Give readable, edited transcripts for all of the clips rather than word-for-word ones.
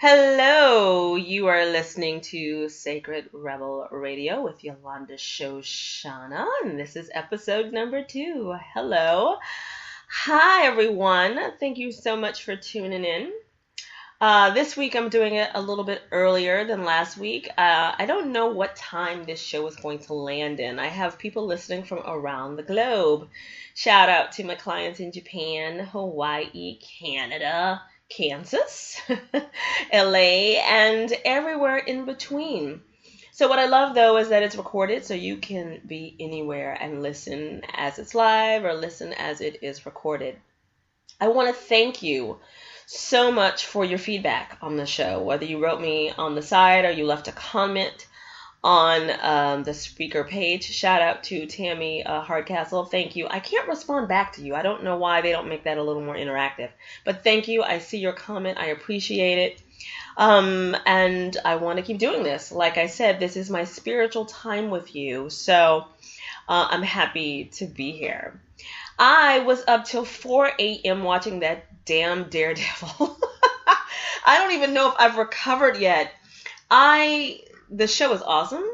Hello, you are listening to Sacred Rebel Radio with Yolanda Shoshana, and this is episode number 2. Hello. Hi, everyone. Thank you so much for tuning in. This week I'm doing it a little bit earlier than last week. I don't know what time this show is going to land in. I have people listening from around the globe. Shout out to my clients in Japan, Hawaii, Canada, Kansas, LA, and everywhere in between. So what I love though is that it's recorded so you can be anywhere and listen as it's live or listen as it is recorded. I want to thank you so much for your feedback on the show, whether you wrote me on the side or you left a comment on the speaker page. Shout out to Tammy Hardcastle. Thank you. I can't respond back to you. I don't know why they don't make that a little more interactive. But thank you. I see your comment. I appreciate it. And I want to keep doing this. Like I said, this is my spiritual time with you. So I'm happy to be here. I was up till 4 a.m. watching that damn Daredevil. I don't even know if I've recovered yet. The show is awesome.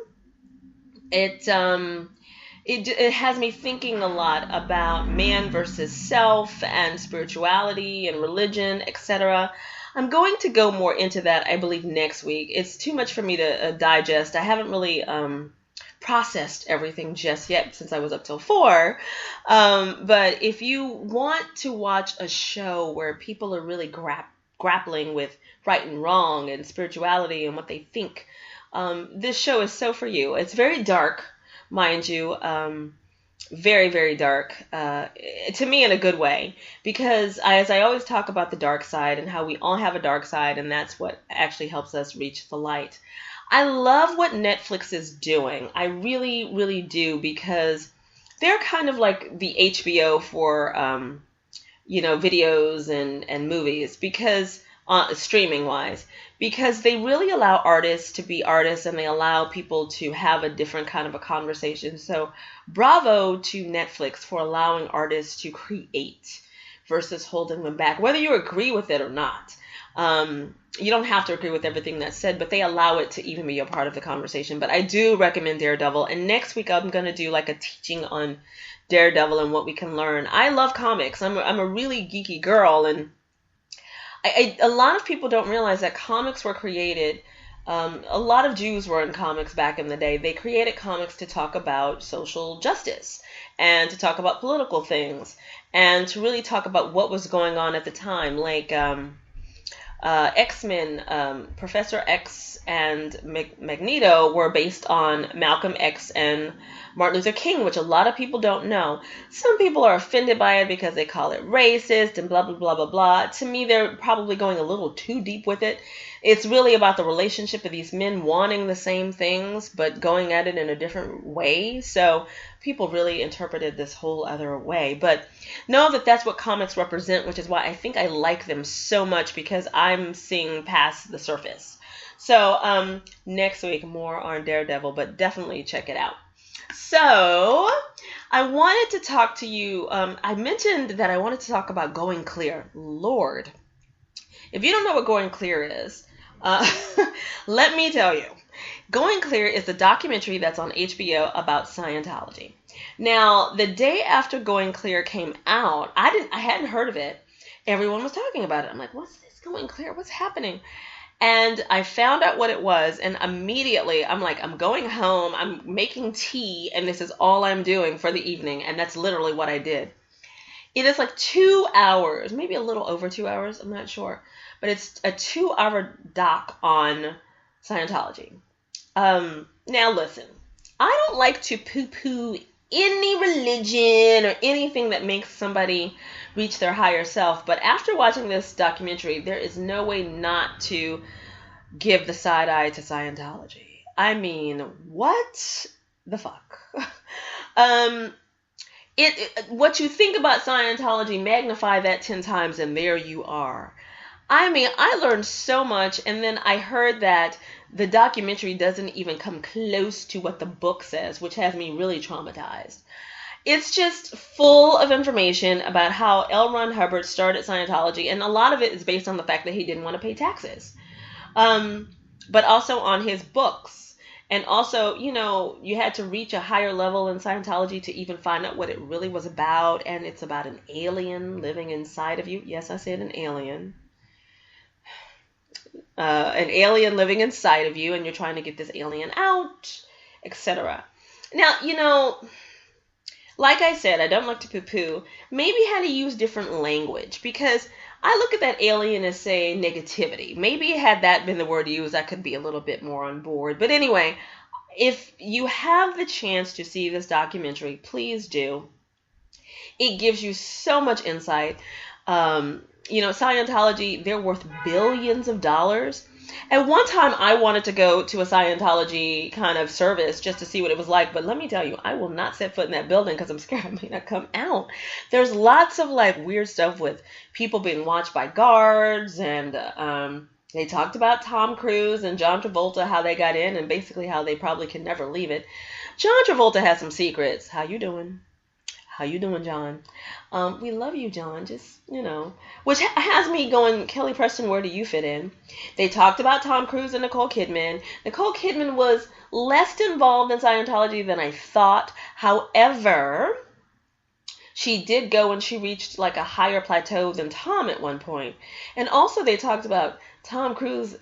It has me thinking a lot about man versus self and spirituality and religion, etc. I'm going to go more into that, I believe, next week. It's too much for me to digest. I haven't really processed everything just yet since I was up till 4. But if you want to watch a show where people are really grappling with right and wrong and spirituality and what they think, this show is so for you. It's very dark, mind you, very, very dark, to me in a good way, because as I always talk about the dark side and how we all have a dark side, and that's what actually helps us reach the light. I love what Netflix is doing. I really, really do, because they're kind of like the HBO for, videos and movies, because streaming wise, because they really allow artists to be artists and they allow people to have a different kind of a conversation. So bravo to Netflix for allowing artists to create versus holding them back, whether you agree with it or not. You don't have to agree with everything that's said, but they allow it to even be a part of the conversation. But I do recommend Daredevil. And next week I'm going to do like a teaching on Daredevil and what we can learn. I love comics. I'm a really geeky girl, and a lot of people don't realize that comics were created. A lot of Jews were in comics back in the day. They created comics to talk about social justice and to talk about political things and to really talk about what was going on at the time, like X-Men, Professor X and Magneto were based on Malcolm X and Martin Luther King, which a lot of people don't know. Some people are offended by it because they call it racist and blah, blah, blah, blah, blah. To me, they're probably going a little too deep with it. It's really about the relationship of these men wanting the same things, but going at it in a different way. So people really interpreted this whole other way. But know that that's what comics represent, which is why I think I like them so much, because I'm seeing past the surface. So next week, more on Daredevil, but definitely check it out. So I wanted to talk to you. I mentioned that I wanted to talk about Going Clear. Lord, if you don't know what Going Clear is, let me tell you. Going Clear is the documentary that's on HBO about Scientology. Now, the day after Going Clear came out, I hadn't heard of it. Everyone was talking about it. I'm like, what's this Going Clear? What's happening? And I found out what it was, and immediately I'm like, I'm going home, I'm making tea, and this is all I'm doing for the evening, and that's literally what I did. It is like 2 hours, maybe a little over 2 hours, I'm not sure, but it's a 2-hour doc on Scientology. Now listen, I don't like to poo-poo any religion or anything that makes somebody reach their higher self, but after watching this documentary, there is no way not to give the side eye to Scientology. I mean, what the fuck? What you think about Scientology, magnify that 10 times, and there you are. I mean, I learned so much, and then I heard that the documentary doesn't even come close to what the book says, which has me really traumatized. It's just full of information about how L. Ron Hubbard started Scientology, and a lot of it is based on the fact that he didn't want to pay taxes. but also on his books. And also, you had to reach a higher level in Scientology to even find out what it really was about. And it's about an alien living inside of you. Yes, I said an alien. An alien living inside of you, and you're trying to get this alien out, etc. Now, like I said, I don't like to poo-poo. Maybe how to use different language, because I look at that alien as, say, negativity. Maybe had that been the word used, I could be a little bit more on board. But anyway, if you have the chance to see this documentary, please do. It gives you so much insight. Scientology, they're worth billions of dollars. At one time, I wanted to go to a Scientology kind of service just to see what it was like. But let me tell you, I will not set foot in that building because I'm scared I may not come out. There's lots of weird stuff with people being watched by guards. And they talked about Tom Cruise and John Travolta, how they got in and basically how they probably can never leave it. John Travolta has some secrets. How you doing? How you doing, John? We love you, John. Just, which has me going, Kelly Preston, where do you fit in? They talked about Tom Cruise and Nicole Kidman. Nicole Kidman was less involved in Scientology than I thought. However, she did go and she reached a higher plateau than Tom at one point. And also they talked about Tom Cruise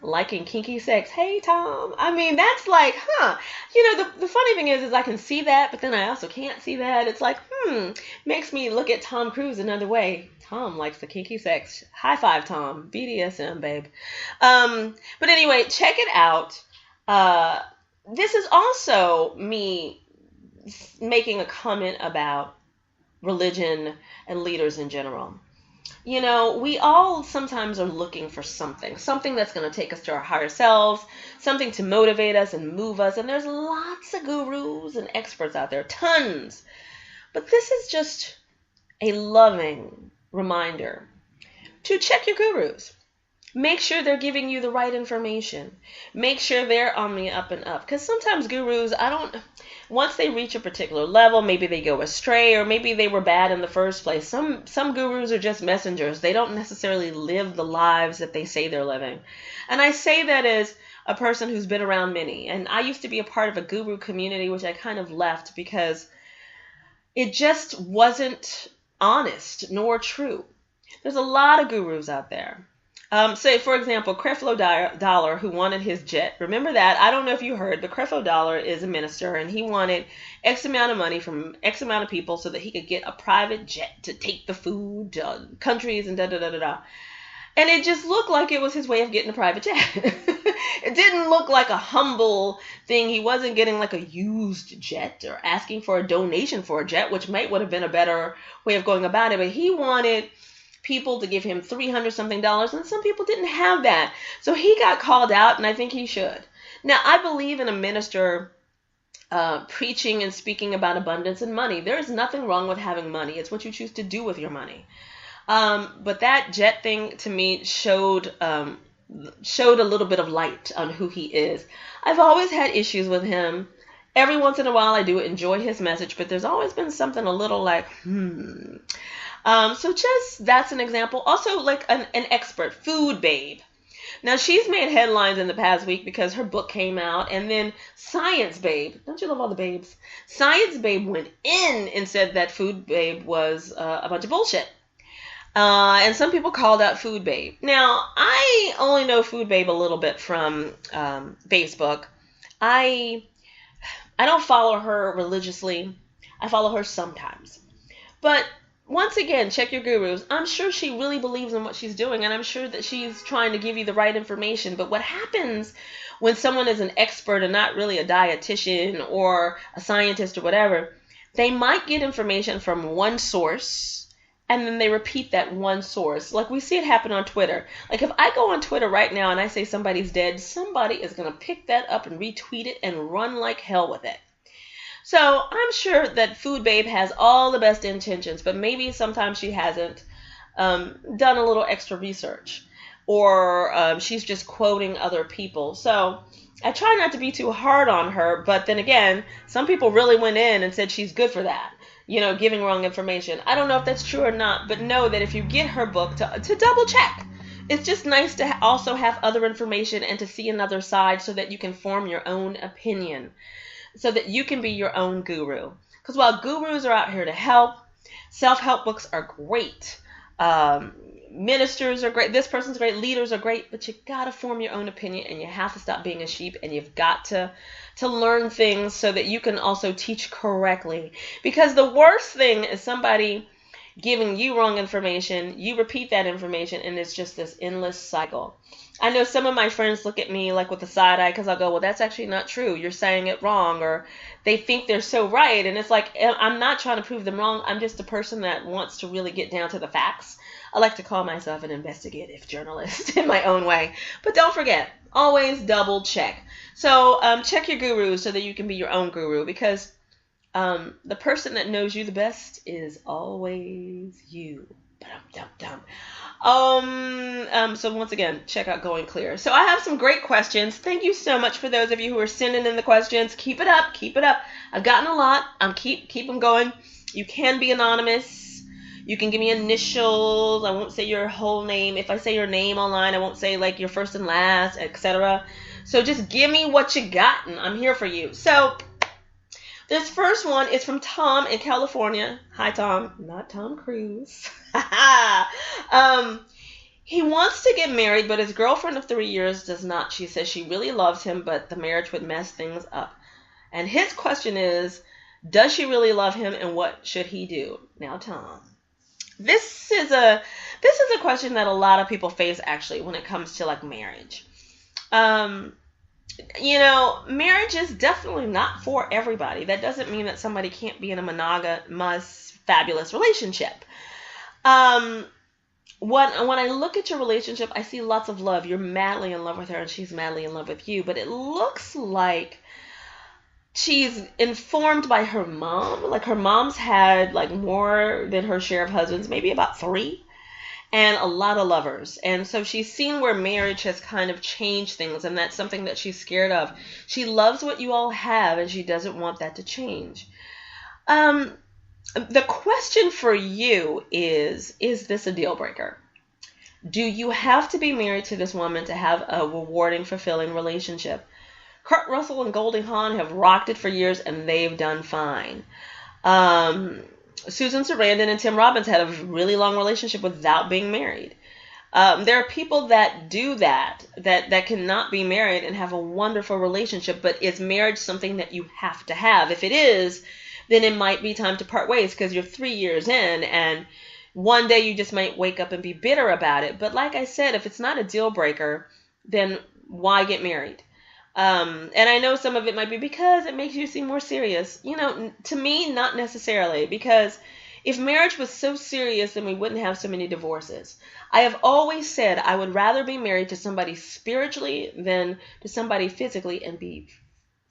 liking kinky sex. Hey, Tom. I mean, that's the funny thing is I can see that, but then I also can't see that. It's makes me look at Tom Cruise another way. Tom likes the kinky sex. High five, Tom. BDSM, babe. But anyway, check it out. This is also me making a comment about religion and leaders in general. We all sometimes are looking for something that's going to take us to our higher selves, something to motivate us and move us. And there's lots of gurus and experts out there, tons. But this is just a loving reminder to check your gurus. Make sure they're giving you the right information. Make sure they're on the up and up. Because sometimes gurus, once they reach a particular level, maybe they go astray, or maybe they were bad in the first place. Some gurus are just messengers. They don't necessarily live the lives that they say they're living. And I say that as a person who's been around many. And I used to be a part of a guru community, which I kind of left because it just wasn't honest nor true. There's a lot of gurus out there. Say, for example, Creflo Dollar, who wanted his jet. Remember that? I don't know if you heard, but Creflo Dollar is a minister, and he wanted X amount of money from X amount of people so that he could get a private jet to take the food to countries and da-da-da-da-da. And it just looked like it was his way of getting a private jet. It didn't look like a humble thing. He wasn't getting a used jet or asking for a donation for a jet, which would have been a better way of going about it. But he wanted people to give him $300-something, and some people didn't have that. So he got called out, and I think he should. Now, I believe in a minister preaching and speaking about abundance and money. There's nothing wrong with having money. It's what you choose to do with your money. But that jet thing to me showed a little bit of light on who he is. I've always had issues with him. Every once in a while I do enjoy his message, but there's always been something a little so that's an example. Also, an expert, Food Babe. Now, she's made headlines in the past week because her book came out, and then Science Babe, don't you love all the babes? Science Babe went in and said that Food Babe was a bunch of bullshit. And some people called out Food Babe. Now, I only know Food Babe a little bit from Facebook. I don't follow her religiously. I follow her sometimes. But once again, check your gurus. I'm sure she really believes in what she's doing, and I'm sure that she's trying to give you the right information. But what happens when someone is an expert and not really a dietitian or a scientist or whatever, they might get information from one source, and then they repeat that one source. We see it happen on Twitter. If I go on Twitter right now and I say somebody's dead, somebody is going to pick that up and retweet it and run like hell with it. So I'm sure that Food Babe has all the best intentions, but maybe sometimes she hasn't done a little extra research, or she's just quoting other people. So I try not to be too hard on her, but then again, some people really went in and said she's good for that, giving wrong information. I don't know if that's true or not, but know that if you get her book, to double check. it's just nice to also have other information and to see another side so that you can form your own opinion, so that you can be your own guru. Because while gurus are out here to help, self-help books are great. Ministers are great. This person's great. Leaders are great. But you got to form your own opinion, and you have to stop being a sheep, and you've got to learn things so that you can also teach correctly. Because the worst thing is somebody giving you wrong information, you repeat that information, and it's just this endless cycle. I know some of my friends look at me like with a side eye because I'll go, well, that's actually not true. You're saying it wrong. Or they think they're so right. And it's like, I'm not trying to prove them wrong. I'm just a person that wants to really get down to the facts. I like to call myself an investigative journalist in my own way. But don't forget, always double check. So check your gurus so that you can be your own guru, because the person that knows you the best is always you. So once again, check out Going Clear. So I have some great questions. Thank you so much for those of you who are sending in the questions. Keep it up. Keep it up. I've gotten a lot. Keep them going. You can be anonymous. You can give me initials. I won't say your whole name. If I say your name online, I won't say like your first and last, etc. So just give me what you got, and I'm here for you. So this first one is from Tom in California. Hi, Tom. Not Tom Cruise. He wants to get married, but his girlfriend of 3 years does not. She says she really loves him, but the marriage would mess things up. And his question is, does she really love him, and what should he do? Now, Tom, this is a question that a lot of people face, actually, when it comes to like marriage. Marriage is definitely not for everybody. That doesn't mean that somebody can't be in a monogamous, fabulous relationship. When I look at your relationship, I see lots of love. You're madly in love with her, and she's madly in love with you. But it looks like she's informed by her mom. Like her mom's had like more than her share of husbands, maybe about 3. And a lot of lovers. And so she's seen where marriage has kind of changed things, and that's something that she's scared of. She loves what you all have, and she doesn't want that to change. The question for you is this a deal breaker? Do you have to be married to this woman to have a rewarding, fulfilling relationship? Kurt Russell and Goldie Hawn have rocked it for years, and they've done fine. Susan Sarandon and Tim Robbins had a really long relationship without being married. There are people that do that cannot be married and have a wonderful relationship, but is marriage something that you have to have? If it is, then it might be time to part ways, because you're 3 years in, and one day you just might wake up and be bitter about it. But like I said, if it's not a deal breaker, then why get married? And I know some of it might be because it makes you seem more serious. To me, not necessarily, because if marriage was so serious, then we wouldn't have so many divorces. I have always said I would rather be married to somebody spiritually than to somebody physically and be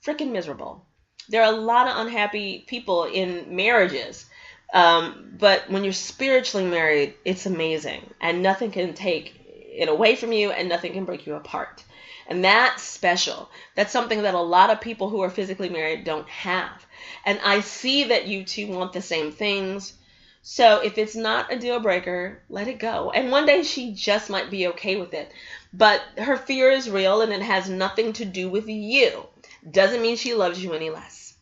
freaking miserable. There are a lot of unhappy people in marriages, but when you're spiritually married, it's amazing, and nothing can take it away from you, and nothing can break you apart. And that's special. That's something that a lot of people who are physically married don't have. And I see that you two want the same things. So if it's not a deal breaker, let it go. And one day she just might be okay with it. But her fear is real, and it has nothing to do with you. Doesn't mean she loves you any less.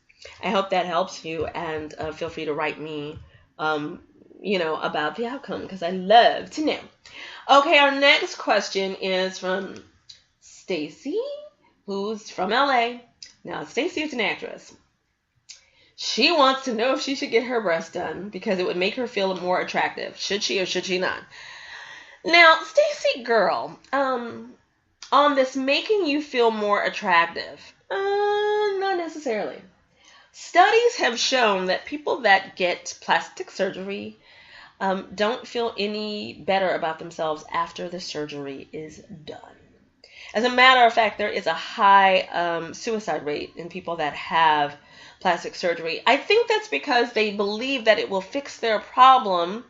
I hope that helps you, and feel free to write me, about the outcome, because I love to know. Okay, our next question is from Stacy, who's from LA. Now, Stacy is an actress. She wants to know if she should get her breasts done because it would make her feel more attractive. Should she or should she not? Now, Stacy girl, on this making you feel more attractive, not necessarily. Studies have shown that people that get plastic surgery don't feel any better about themselves after the surgery is done. As a matter of fact, there is a high suicide rate in people that have plastic surgery. I think that's because they believe that it will fix their problem,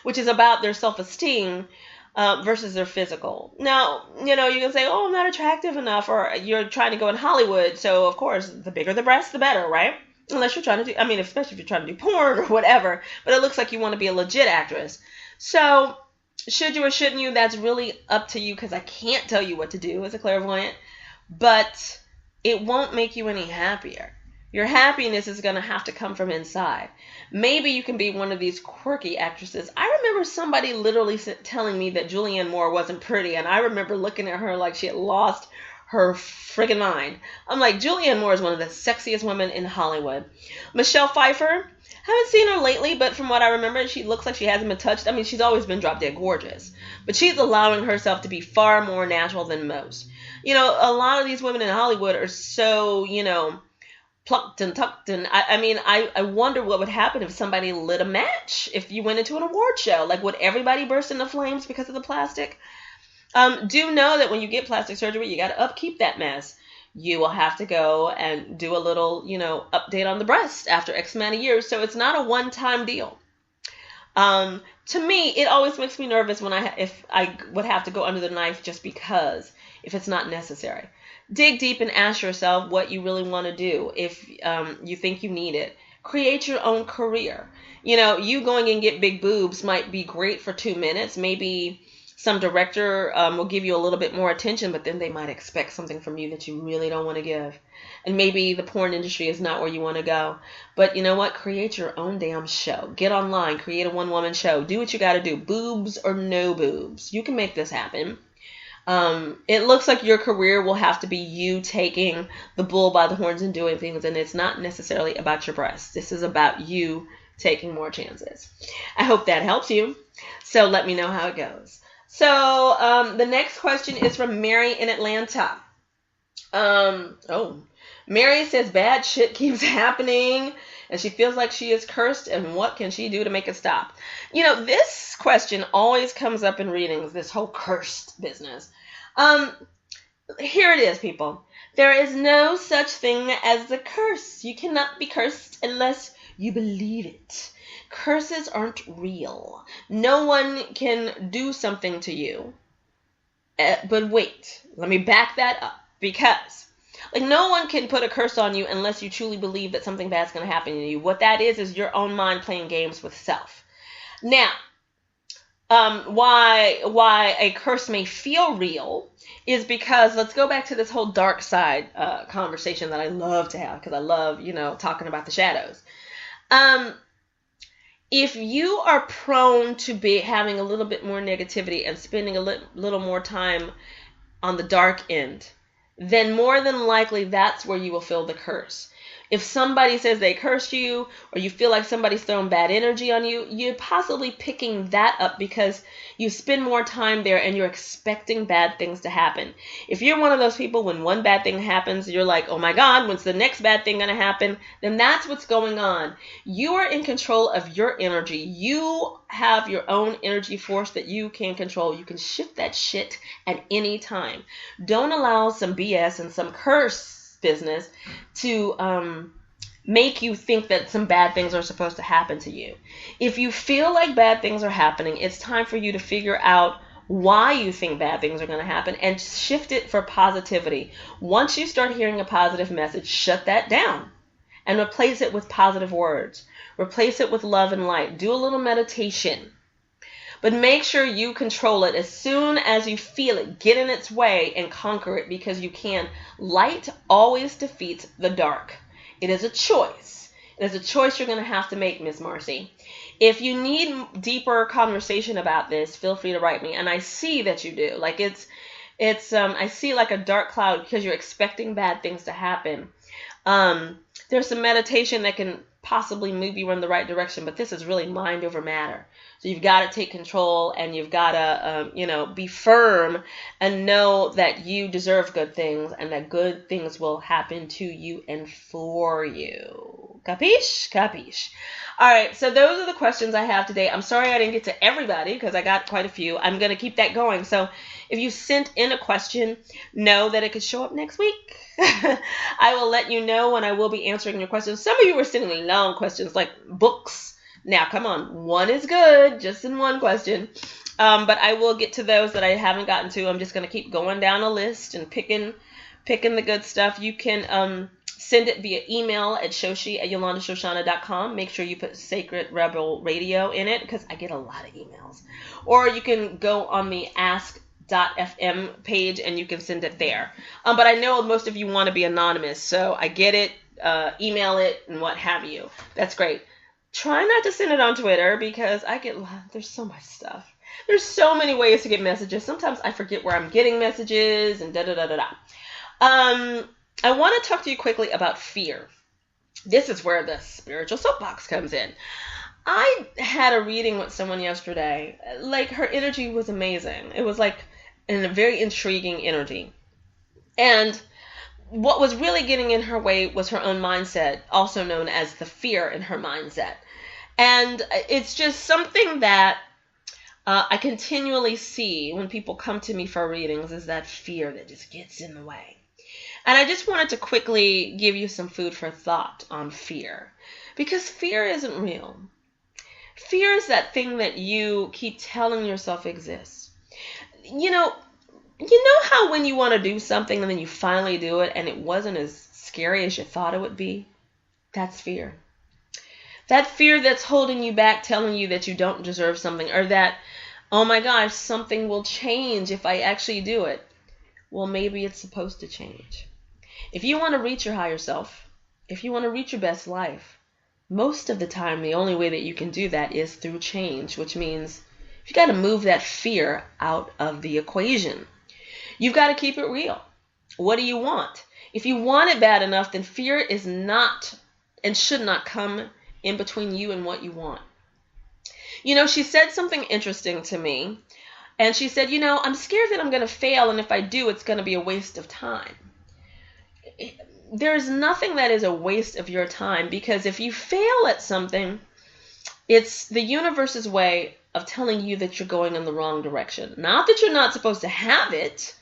which is about their self-esteem versus their physical. Now, you can say, oh, I'm not attractive enough, or you're trying to go in Hollywood, so of course, the bigger the breast, the better, right? Unless you're trying to do, especially if you're trying to do porn or whatever, but it looks like you want to be a legit actress. So should you or shouldn't you, that's really up to you, because I can't tell you what to do as a clairvoyant, but it won't make you any happier. Your happiness is going to have to come from inside. Maybe you can be one of these quirky actresses. I remember somebody literally telling me that Julianne Moore wasn't pretty, and I remember looking at her like she had lost her friggin' mind. I'm like, Julianne Moore is one of the sexiest women in Hollywood. Michelle Pfeiffer, haven't seen her lately, but from what I remember, she looks like she hasn't been touched. I mean, she's always been drop dead gorgeous, but she's allowing herself to be far more natural than most. You know, a lot of these women in Hollywood are so, plucked and tucked. And I wonder what would happen if somebody lit a match, if you went into an award show. Like, would everybody burst into flames because of the plastic? Do know that when you get plastic surgery, you got to upkeep that mess. You will have to go and do a little, update on the breast after X amount of years. So it's not a one-time deal. To me, it always makes me nervous if I would have to go under the knife just because, if it's not necessary. Dig deep and ask yourself what you really want to do. If you think you need it, create your own career. You going and get big boobs might be great for 2 minutes. Maybe some director will give you a little bit more attention, but then they might expect something from you that you really don't want to give. And maybe the porn industry is not where you want to go. But you know what? Create your own damn show. Get online. Create a one-woman show. Do what you got to do. Boobs or no boobs. You can make this happen. It looks like your career will have to be you taking the bull by the horns and doing things. And it's not necessarily about your breasts. This is about you taking more chances. I hope that helps you. So let me know how it goes. So the next question is from Mary in Atlanta. Mary says bad shit keeps happening and she feels like she is cursed, and what can she do to make it stop? This question always comes up in readings, this whole cursed business. Here it is, people. There is no such thing as the curse. You cannot be cursed unless you believe it. Curses aren't real. No one can do something to you. But wait, let me back that up, because no one can put a curse on you unless you truly believe that something bad's going to happen to you. What that is your own mind playing games with self. Now, why a curse may feel real is because, let's go back to this whole dark side conversation that I love to have, because I love, talking about the shadows. If you are prone to be having a little bit more negativity and spending a little more time on the dark end, then more than likely that's where you will feel the curse. If somebody says they cursed you, or you feel like somebody's throwing bad energy on you, you're possibly picking that up because you spend more time there and you're expecting bad things to happen. If you're one of those people, when one bad thing happens, you're like, oh my God, when's the next bad thing going to happen? Then that's what's going on. You are in control of your energy. You have your own energy force that you can control. You can shift that shit at any time. Don't allow some BS and some curse business to make you think that some bad things are supposed to happen to you. If you feel like bad things are happening, it's time for you to figure out why you think bad things are going to happen and shift it for positivity. Once you start hearing a positive message, shut that down and replace it with positive words. Replace it with love and light. Do a little meditation. But make sure you control it as soon as you feel it. Get in its way and conquer it, because you can. Light always defeats the dark. It is a choice. It is a choice you're going to have to make, Miss Marcy. If you need deeper conversation about this, feel free to write me. And I see that you do. Like I see like a dark cloud because you're expecting bad things to happen. There's some meditation that can possibly move you in the right direction, but this is really mind over matter. So you've got to take control, and you've got to, be firm and know that you deserve good things and that good things will happen to you and for you. Capiche? Capiche. All right, so those are the questions I have today. I'm sorry I didn't get to everybody because I got quite a few. I'm going to keep that going. So if you sent in a question, know that it could show up next week. I will let you know when I will be answering your questions. Some of you were sending me long questions like books. Now, come on, one is good, just in one question. But I will get to those that I haven't gotten to. I'm just going to keep going down a list and picking the good stuff. You can Send it via email at shoshi@yolandashoshana.com. Make sure you put Sacred Rebel Radio in it because I get a lot of emails. Or you can go on the ask.fm page and you can send it there. But I know most of you want to be anonymous, so I get it, email it, and what have you. That's great. Try not to send it on Twitter because there's so much stuff. There's so many ways to get messages. Sometimes I forget where I'm getting messages and da-da-da-da-da. I want to talk to you quickly about fear. This is where the spiritual soapbox comes in. I had a reading with someone yesterday. Like, her energy was amazing. It was like a very intriguing energy. And what was really getting in her way was her own mindset, also known as the fear in her mindset. And it's just something that I continually see when people come to me for readings, is that fear that just gets in the way. And I just wanted to quickly give you some food for thought on fear. Because fear isn't real. Fear is that thing that you keep telling yourself exists. You know how when you want to do something and then you finally do it and it wasn't as scary as you thought it would be? That's fear. That fear that's holding you back, telling you that you don't deserve something, or that, oh my gosh, something will change if I actually do it. Well, maybe it's supposed to change. If you want to reach your higher self, if you want to reach your best life, most of the time the only way that you can do that is through change, which means you got to move that fear out of the equation. You've got to keep it real. What do you want? If you want it bad enough, then fear is not and should not come in between you and what you want. She said something interesting to me. And she said, I'm scared that I'm going to fail, and if I do, it's going to be a waste of time. There's nothing that is a waste of your time, because if you fail at something, it's the universe's way of telling you that you're going in the wrong direction. Not that you're not supposed to have it,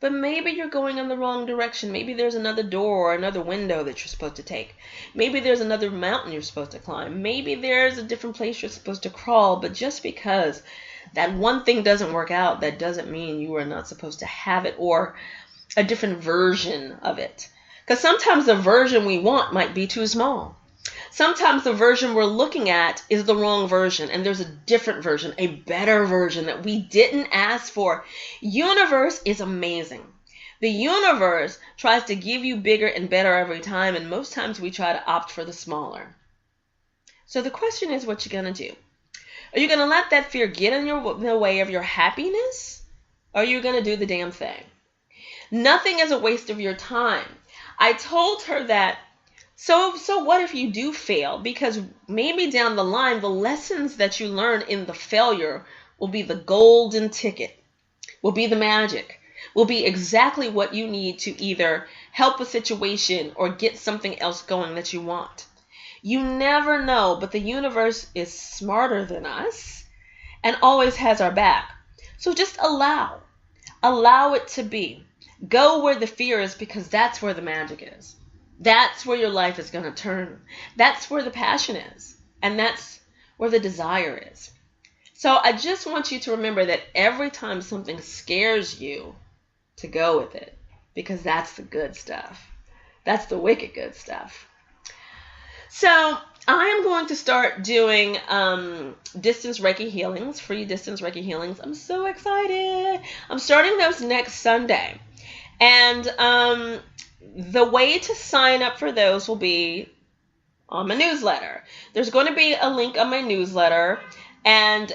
but maybe you're going in the wrong direction. Maybe there's another door or another window that you're supposed to take. Maybe there's another mountain you're supposed to climb. Maybe there's a different place you're supposed to crawl, but just because that one thing doesn't work out, that doesn't mean you are not supposed to have it, or a different version of it. Because sometimes the version we want might be too small. Sometimes the version we're looking at is the wrong version, and there's a different version, a better version that we didn't ask for. Universe is amazing. The universe tries to give you bigger and better every time, and most times we try to opt for the smaller. So the question is, what you going to do? Are you going to let that fear get in the way of your happiness? Or are you going to do the damn thing? Nothing is a waste of your time. I told her that, so what if you do fail? Because maybe down the line, the lessons that you learn in the failure will be the golden ticket, will be the magic, will be exactly what you need to either help a situation or get something else going that you want. You never know, but the universe is smarter than us and always has our back. So just allow it to be. Go where the fear is, because that's where the magic is. That's where your life is going to turn. That's where the passion is. And that's where the desire is. So I just want you to remember that every time something scares you, to go with it, because that's the good stuff. That's the wicked good stuff. So I am going to start doing distance Reiki healings, free distance Reiki healings. I'm so excited. I'm starting those next Sunday. And the way to sign up for those will be on my newsletter. There's going to be a link on my newsletter, and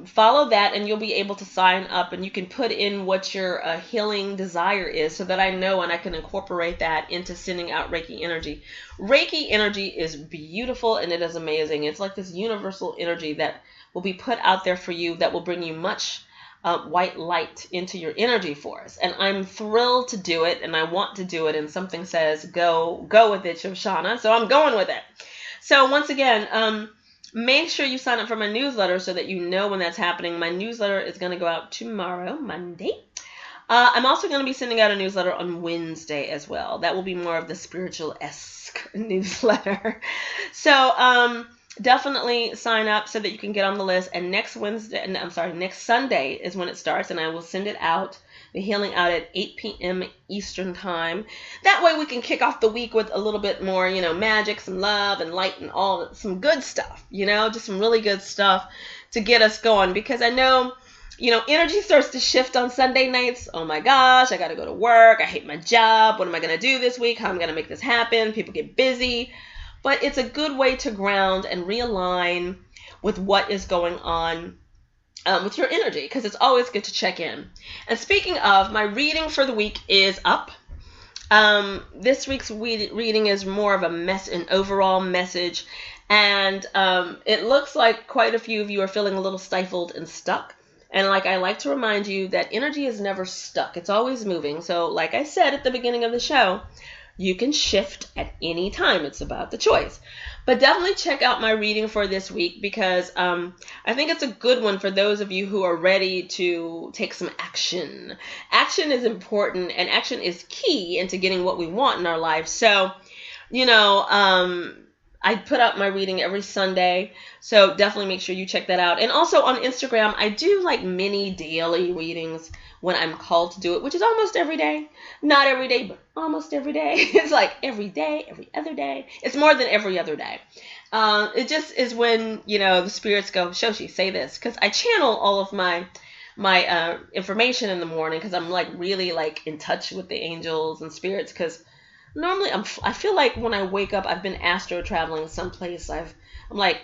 follow that, and you'll be able to sign up, and you can put in what your healing desire is, so that I know and I can incorporate that into sending out Reiki energy. Reiki energy is beautiful, and it is amazing. It's like this universal energy that will be put out there for you, that will bring you much white light into your energy force. And I'm thrilled to do it, and I want to do it, and something says go with it, Shoshana, so I'm going with it. So once again, make sure you sign up for my newsletter so that you know when that's happening. My newsletter is going to go out tomorrow, Monday. I'm also going to be sending out a newsletter on Wednesday as well. That will be more of the spiritual-esque newsletter. So definitely sign up so that you can get on the list. And next Sunday is when it starts, and I will send it out the healing out at 8 p.m. Eastern time. That way we can kick off the week with a little bit more, magic, some love and light and some good stuff, just some really good stuff to get us going. Because I know, energy starts to shift on Sunday nights. Oh my gosh, I got to go to work. I hate my job. What am I going to do this week? How am I going to make this happen? People get busy. But it's a good way to ground and realign with what is going on with your energy, because it's always good to check in. And speaking of, my reading for the week is up. This week's reading is more of an overall message, and it looks like quite a few of you are feeling a little stifled and stuck. And I like to remind you that energy is never stuck. It's always moving. So like I said at the beginning of the show, you can shift at any time. It's about the choice. But definitely check out my reading for this week, because I think it's a good one for those of you who are ready to take some action. Action is important, and action is key into getting what we want in our life. So, I put out my reading every Sunday, so definitely make sure you check that out. And also on Instagram, I do mini daily readings when I'm called to do it, which is almost every day. Not every day, but almost every day. It's every day, every other day. It's more than every other day. It just is when, the spirits go, Shoshi, say this. Because I channel all of my information in the morning, because I'm really in touch with the angels and spirits, because normally I feel like when I wake up, I've been astro traveling someplace. I'm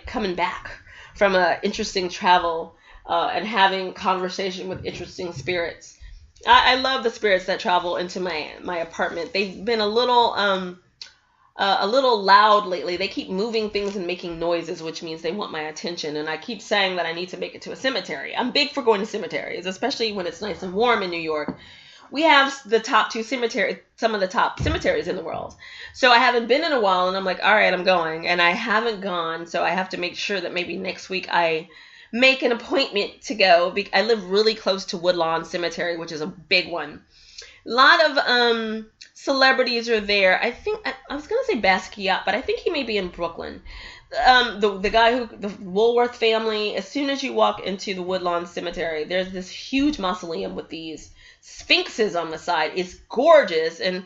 coming back from an interesting travel and having conversation with interesting spirits. I love the spirits that travel into my apartment. They've been a little loud lately. They keep moving things and making noises, which means they want my attention. And I keep saying that I need to make it to a cemetery. I'm big for going to cemeteries, especially when it's nice and warm in New York. We have some of the top cemeteries in the world. So I haven't been in a while, and I'm all right, I'm going. And I haven't gone, so I have to make sure that maybe next week I make an appointment to go. I live really close to Woodlawn Cemetery, which is a big one. A lot of celebrities are there. I think, I was going to say Basquiat, but I think he may be in Brooklyn. The guy the Woolworth family, as soon as you walk into the Woodlawn Cemetery, there's this huge mausoleum with these sphinxes on the side. It's gorgeous. And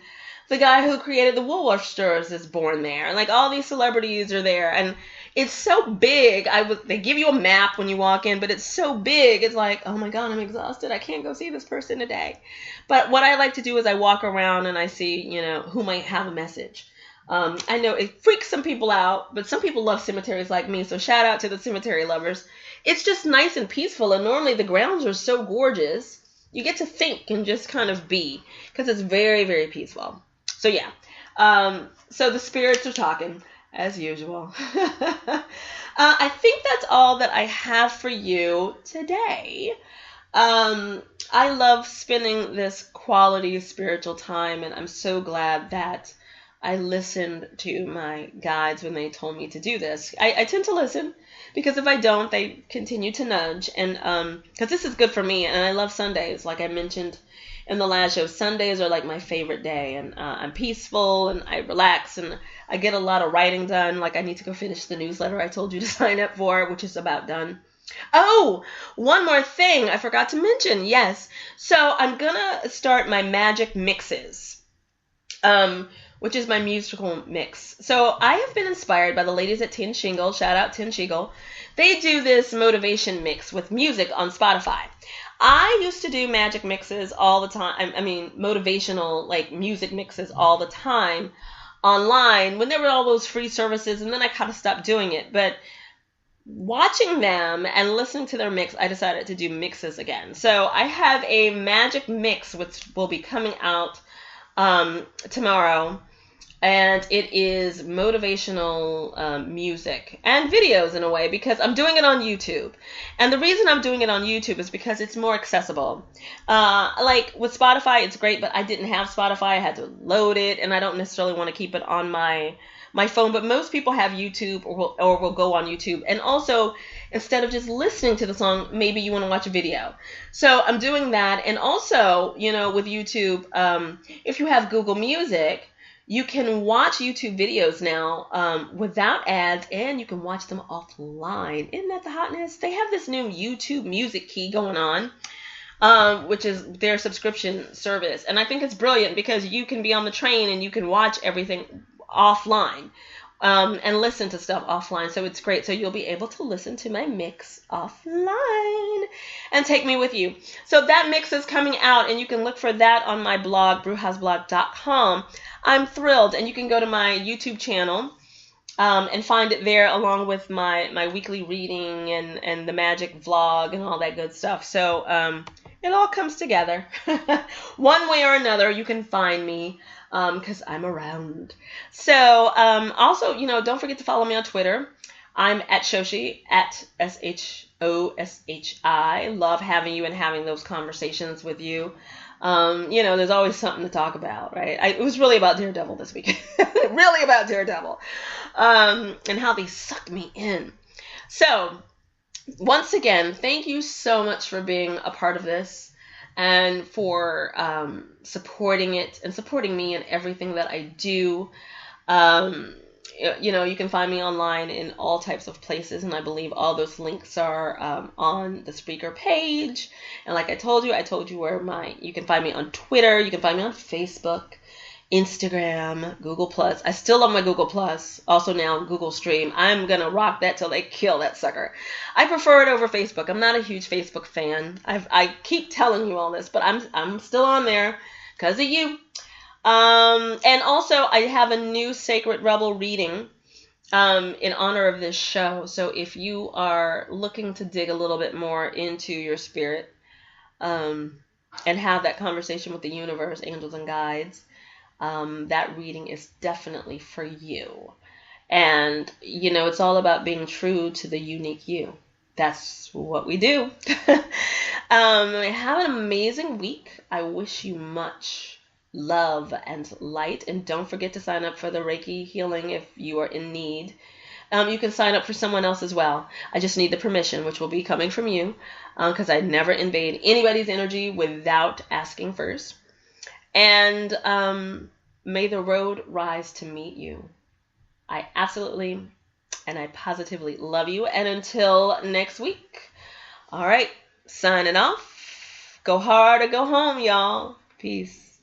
the guy who created the Woolworth stores is born there. And all these celebrities are there. And it's so big. They give you a map when you walk in, but it's so big. It's oh my God, I'm exhausted. I can't go see this person today. But what I like to do is I walk around and I see, who might have a message. I know it freaks some people out, but some people love cemeteries like me. So shout out to the cemetery lovers. It's just nice and peaceful. And normally the grounds are so gorgeous. You get to think and just kind of be, because it's very, very peaceful. So yeah. So the spirits are talking, as usual. I think that's all that I have for you today. I love spending this quality spiritual time, and I'm so glad that I listened to my guides when they told me to do this. I tend to listen, because if I don't, they continue to nudge. And because this is good for me, and I love Sundays. Like I mentioned in the last show, Sundays are my favorite day, and I'm peaceful, and I relax, and I get a lot of writing done. I need to go finish the newsletter I told you to sign up for, which is about done. Oh, one more thing I forgot to mention. Yes. So I'm going to start my magic mixes, which is my musical mix. So I have been inspired by the ladies at Tin Shingle. Shout out Tin Shingle. They do this motivation mix with music on Spotify. I used to do magic mixes all the time. I mean, motivational music mixes all the time online when there were all those free services, and then I kind of stopped doing it. But watching them and listening to their mix, I decided to do mixes again. So I have a magic mix which will be coming out tomorrow, and it is motivational music and videos in a way, because I'm doing it on YouTube. And the reason I'm doing it on YouTube is because it's more accessible. With Spotify, it's great, but I didn't have Spotify. I had to load it, and I don't necessarily want to keep it on my phone, but most people have YouTube or will go on YouTube. And also, instead of just listening to the song, maybe you want to watch a video. So I'm doing that. And also, with YouTube, if you have Google Music, you can watch YouTube videos now without ads, and you can watch them offline. Isn't that the hotness? They have this new YouTube music key going on. which is their subscription service. And I think it's brilliant because you can be on the train and you can watch everything offline, and listen to stuff offline. So it's great. So you'll be able to listen to my mix offline and take me with you. So that mix is coming out, and you can look for that on my blog, brewhouseblog.com. I'm thrilled. And you can go to my YouTube channel, and find it there, along with my weekly reading and the magic vlog and all that good stuff. So it all comes together. One way or another, you can find me, because I'm around. So also, don't forget to follow me on Twitter. I'm at Shoshi, at SHOSHI. Love having you and having those conversations with you. There's always something to talk about, right? It was really about Daredevil this week. Really about Daredevil. And how they sucked me in. So, once again, thank you so much for being a part of this, and for supporting it and supporting me in everything that I do. You can find me online in all types of places, and I believe all those links are on the Spreaker page. And like I told you where you can find me on Twitter, you can find me on Facebook, Instagram, Google Plus. I still love my Google Plus. Also now Google Stream. I'm gonna rock that till they kill that sucker. I prefer it over Facebook. I'm not a huge Facebook fan. I keep telling you all this, but I'm still on there because of you. And also I have a new Sacred Rebel reading in honor of this show. So if you are looking to dig a little bit more into your spirit, and have that conversation with the universe, angels and guides, that reading is definitely for you. And it's all about being true to the unique you. That's what we do. Have an amazing week. I wish you much love and light. And don't forget to sign up for the Reiki healing if you are in need. You can sign up for someone else as well. I just need the permission, which will be coming from you, because I never invade anybody's energy without asking first. And may the road rise to meet you. I absolutely and I positively love you. And until next week, all right, signing off. Go hard or go home, y'all. Peace.